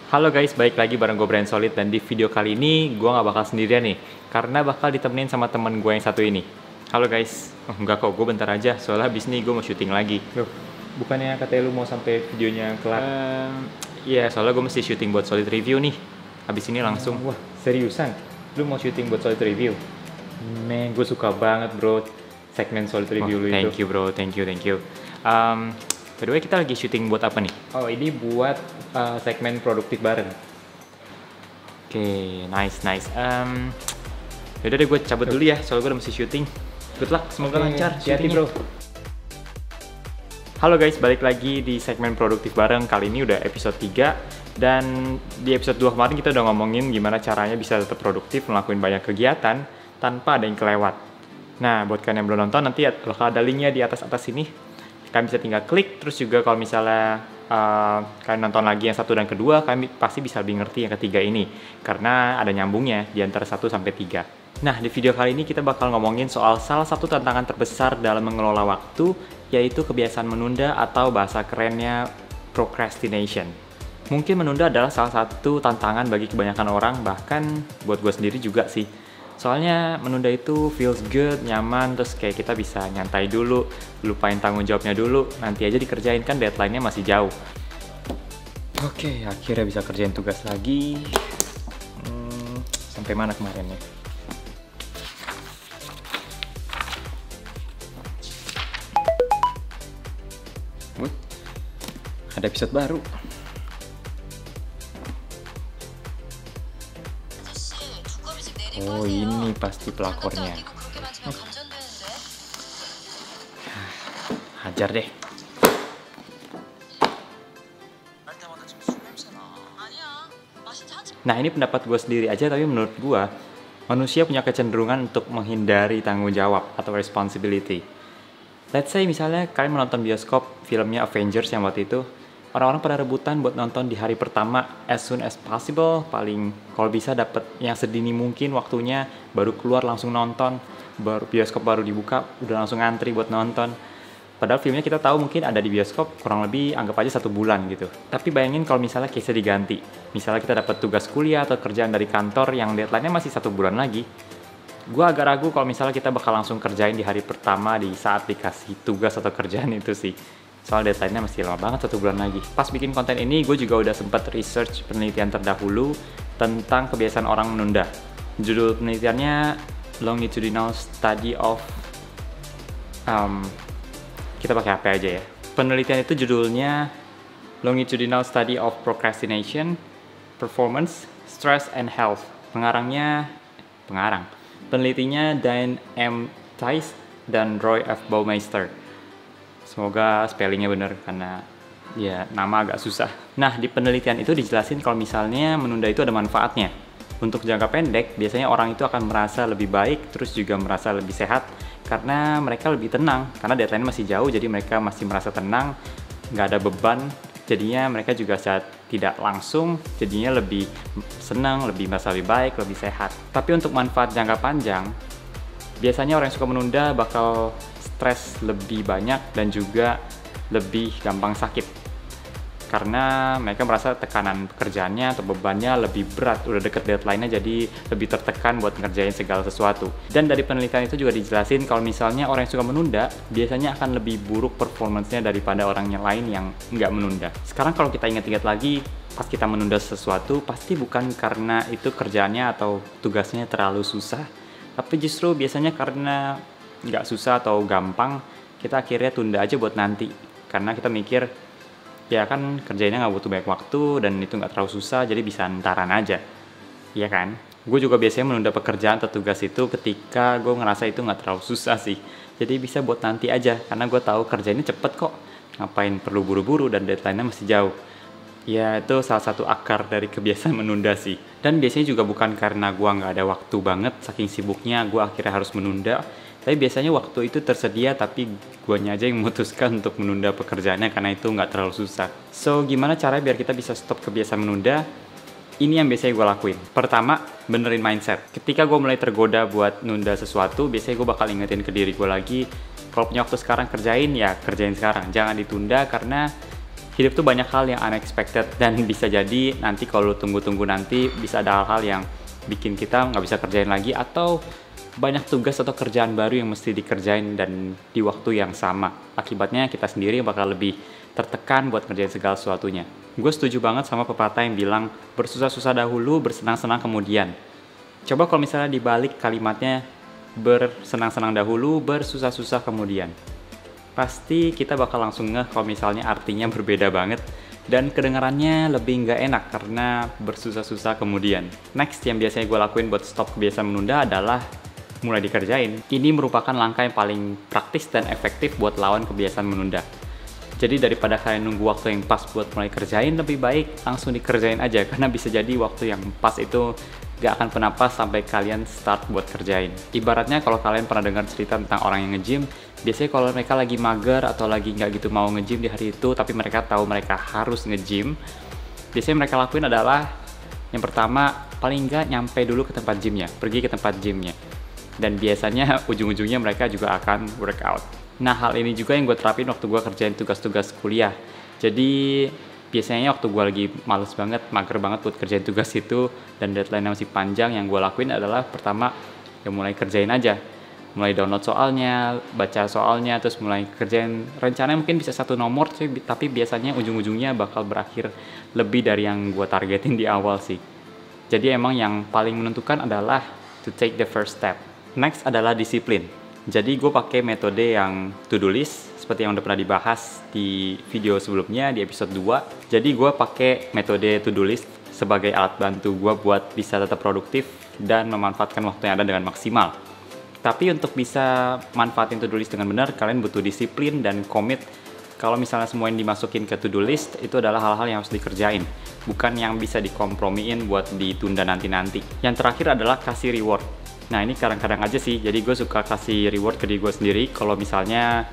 Halo guys, balik lagi bareng gue Brand Solid. Dan di video kali ini gue gak bakal sendirian nih, karena bakal ditemenin sama temen gue yang satu ini. Halo guys. Oh enggak kok, gue bentar aja, soalnya habis ini gue mau syuting lagi. Loh, bukannya katanya lu mau sampai videonya kelar? Iya, soalnya gue mesti syuting buat Solid Review nih. Habis ini langsung. Wah, seriusan? Lu mau syuting buat Solid Review? Men, gue suka banget bro segmen Solid Review lu itu. Thank you bro, thank you. By the way, kita lagi syuting buat apa nih? Oh, ini buat segmen produktif bareng. Oke, nice. Yaudah deh, gue cabut dulu ya, soalnya gue udah mesti syuting. Good luck, semoga lancar syutingnya. Bro. Halo guys, balik lagi di segmen produktif bareng. Kali ini udah episode 3. Dan di episode 2 kemarin kita udah ngomongin gimana caranya bisa tetap produktif, ngelakuin banyak kegiatan tanpa ada yang kelewat. Nah, buat kalian yang belum nonton, nanti bakal ada linknya di atas sini. Kalian bisa tinggal klik, terus juga kalau misalnya kalian nonton lagi yang 1 dan kedua, kalian pasti bisa lebih ngerti yang ketiga ini, karena ada nyambungnya di antara 1 sampai 3. Nah, di video kali ini kita bakal ngomongin soal salah satu tantangan terbesar dalam mengelola waktu, yaitu kebiasaan menunda atau bahasa kerennya procrastination. Mungkin menunda adalah salah satu tantangan bagi kebanyakan orang, bahkan buat gue sendiri juga sih. Soalnya menunda itu feels good, nyaman, terus kayak kita bisa nyantai dulu, lupain tanggung jawabnya dulu, nanti aja dikerjain, kan deadline-nya masih jauh. Oke, akhirnya bisa kerjain tugas lagi. Sampai mana kemarin ya? Ada episode baru. Oh, ini pasti pelakornya. Hajar deh. Nah, ini pendapat gue sendiri aja, tapi menurut gue, manusia punya kecenderungan untuk menghindari tanggung jawab atau responsibility. Let's say misalnya kalian menonton bioskop filmnya Avengers yang waktu itu, orang-orang pada rebutan buat nonton di hari pertama as soon as possible, paling kalau bisa dapat yang sedini mungkin waktunya, baru keluar langsung nonton, baru bioskop baru dibuka udah langsung ngantri buat nonton. Padahal filmnya kita tahu mungkin ada di bioskop kurang lebih anggap aja 1 bulan gitu. Tapi bayangin kalau misalnya case-nya diganti, misalnya kita dapat tugas kuliah atau kerjaan dari kantor yang deadline-nya masih 1 bulan lagi. Gue agak ragu kalau misalnya kita bakal langsung kerjain di hari pertama di saat dikasih tugas atau kerjaan itu sih. Soal deadline-nya masih lama banget, 1 bulan lagi. Pas bikin konten ini, gue juga udah sempat research penelitian terdahulu tentang kebiasaan orang menunda. Judul penelitiannya Longitudinal Study of... kita pakai HP aja ya. Penelitian itu judulnya Longitudinal Study of Procrastination, Performance, Stress, and Health. Penelitinya Diane M. Tice dan Roy F. Baumeister. Semoga spellingnya bener karena ya nama agak susah. Nah, di penelitian itu dijelasin kalau misalnya menunda itu ada manfaatnya. Untuk jangka pendek, biasanya orang itu akan merasa lebih baik, terus juga merasa lebih sehat karena mereka lebih tenang, karena deadline masih jauh, jadi mereka masih merasa tenang, nggak ada beban, jadinya mereka juga saat tidak langsung, jadinya lebih senang, lebih merasa lebih baik, lebih sehat. Tapi untuk manfaat jangka panjang, biasanya orang yang suka menunda bakal stres lebih banyak dan juga lebih gampang sakit karena mereka merasa tekanan pekerjaannya atau bebannya lebih berat, udah deket deadline-nya jadi lebih tertekan buat ngerjain segala sesuatu. Dan dari penelitian itu juga dijelasin kalau misalnya orang yang suka menunda biasanya akan lebih buruk performance-nya daripada orang yang lain yang nggak menunda. Sekarang kalau kita ingat-ingat lagi, pas kita menunda sesuatu pasti bukan karena itu kerjaannya atau tugasnya terlalu susah, tapi justru biasanya karena nggak susah atau gampang, kita akhirnya tunda aja buat nanti. Karena kita mikir, ya kan kerjainnya nggak butuh banyak waktu dan itu nggak terlalu susah, jadi bisa ntaran aja. Iya kan? Gue juga biasanya menunda pekerjaan atau tugas itu ketika gue ngerasa itu nggak terlalu susah sih. Jadi bisa buat nanti aja, karena gue tahu kerjainnya cepet kok. Ngapain perlu buru-buru dan deadline-nya masih jauh. Ya itu salah satu akar dari kebiasaan menunda sih. Dan biasanya juga bukan karena gue nggak ada waktu banget, saking sibuknya gue akhirnya harus menunda. Tapi biasanya waktu itu tersedia, tapi guanya aja yang memutuskan untuk menunda pekerjaannya karena itu nggak terlalu susah. So, gimana caranya biar kita bisa stop kebiasaan menunda? Ini yang biasanya gue lakuin. Pertama, benerin mindset. Ketika gue mulai tergoda buat nunda sesuatu, biasanya gue bakal ingetin ke diri gue lagi, kalau punya waktu sekarang kerjain, ya kerjain sekarang. Jangan ditunda karena hidup tuh banyak hal yang unexpected, dan bisa jadi nanti kalau lu tunggu-tunggu nanti bisa ada hal-hal yang bikin kita nggak bisa kerjain lagi, atau banyak tugas atau kerjaan baru yang mesti dikerjain dan di waktu yang sama. Akibatnya kita sendiri bakal lebih tertekan buat ngerjain segala sesuatunya. Gue setuju banget sama pepatah yang bilang bersusah-susah dahulu, bersenang-senang kemudian. Coba kalau misalnya dibalik kalimatnya, bersenang-senang dahulu, bersusah-susah kemudian. Pasti kita bakal langsung ngeh kalau misalnya artinya berbeda banget dan kedengarannya lebih nggak enak karena bersusah-susah kemudian. Next yang biasanya gue lakuin buat stop kebiasaan menunda adalah mulai dikerjain. Ini merupakan langkah yang paling praktis dan efektif buat lawan kebiasaan menunda. Jadi daripada kalian nunggu waktu yang pas buat mulai kerjain, lebih baik langsung dikerjain aja, karena bisa jadi waktu yang pas itu gak akan pernah pas sampai kalian start buat kerjain. Ibaratnya kalau kalian pernah dengar cerita tentang orang yang nge-gym, biasanya kalau mereka lagi mager atau lagi nggak gitu mau nge-gym di hari itu, tapi mereka tahu mereka harus nge-gym, biasanya mereka lakuin adalah yang pertama, paling nggak nyampe dulu ke tempat gymnya, pergi ke tempat gymnya. Dan biasanya ujung-ujungnya mereka juga akan workout. Nah, hal ini juga yang gue terapin waktu gue kerjain tugas-tugas kuliah. Jadi biasanya waktu gue lagi males banget, mager banget buat kerjain tugas itu dan deadline-nya masih panjang, yang gue lakuin adalah pertama ya mulai kerjain aja. Mulai download soalnya, baca soalnya, terus mulai kerjain. Rencananya mungkin bisa 1 nomor, tapi biasanya ujung-ujungnya bakal berakhir lebih dari yang gue targetin di awal sih. Jadi emang yang paling menentukan adalah to take the first step. Next adalah disiplin. Jadi gue pakai metode yang to-do list seperti yang udah pernah dibahas di video sebelumnya di episode 2. Jadi gue pakai metode to-do list sebagai alat bantu gue buat bisa tetap produktif dan memanfaatkan waktu yang ada dengan maksimal. Tapi untuk bisa manfaatin to-do list dengan benar, kalian butuh disiplin dan komit. Kalau misalnya semua yang dimasukin ke to-do list itu adalah hal-hal yang harus dikerjain, bukan yang bisa dikompromiin buat ditunda nanti-nanti. Yang terakhir adalah kasih reward. Nah, ini kadang-kadang aja sih, jadi gue suka kasih reward ke diri gue sendiri kalau misalnya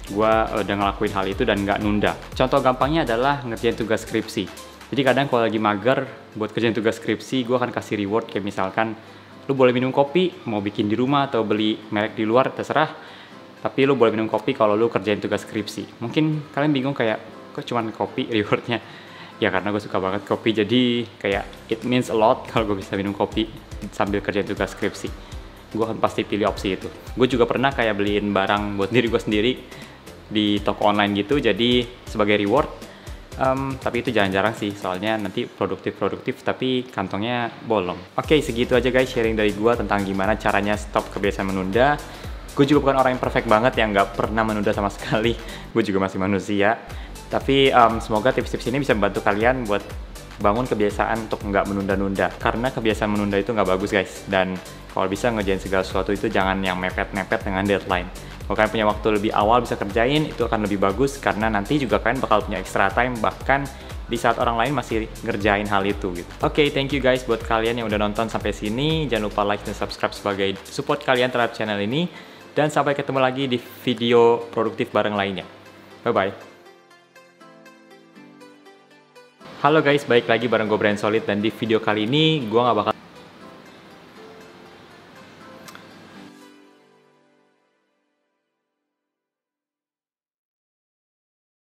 gue udah ngelakuin hal itu dan nggak nunda. Contoh gampangnya adalah ngerjain tugas skripsi. Jadi kadang kalau lagi mager buat kerjain tugas skripsi, gue akan kasih reward kayak misalkan lu boleh minum kopi, mau bikin di rumah atau beli merek di luar, terserah. Tapi lu boleh minum kopi kalau lu kerjain tugas skripsi. Mungkin kalian bingung kayak, kok cuman kopi rewardnya? Ya karena gue suka banget kopi, jadi kayak it means a lot kalau gue bisa minum kopi sambil kerjain tugas skripsi. Gue akan pasti pilih opsi itu. Gue juga pernah kayak beliin barang buat diri gue sendiri di toko online gitu, jadi sebagai reward. Tapi itu jarang-jarang sih, soalnya nanti produktif tapi kantongnya bolong. Oke, segitu aja guys sharing dari gue tentang gimana caranya stop kebiasaan menunda. Gue juga bukan orang yang perfect banget yang nggak pernah menunda sama sekali. Gue juga masih manusia. Tapi semoga tips-tips ini bisa membantu kalian buat bangun kebiasaan untuk nggak menunda-nunda. Karena kebiasaan menunda itu nggak bagus guys. Dan kalau bisa ngerjain segala sesuatu itu jangan yang mepet-mepet dengan deadline. Kalau kalian punya waktu lebih awal bisa kerjain, itu akan lebih bagus. Karena nanti juga kalian bakal punya extra time, bahkan di saat orang lain masih ngerjain hal itu gitu. Oke, thank you guys buat kalian yang udah nonton sampai sini. Jangan lupa like dan subscribe sebagai support kalian terhadap channel ini. Dan sampai ketemu lagi di video produktif bareng lainnya. Bye-bye. Halo guys, balik lagi bareng gue Brand Solid, dan di video kali ini gue gak bakal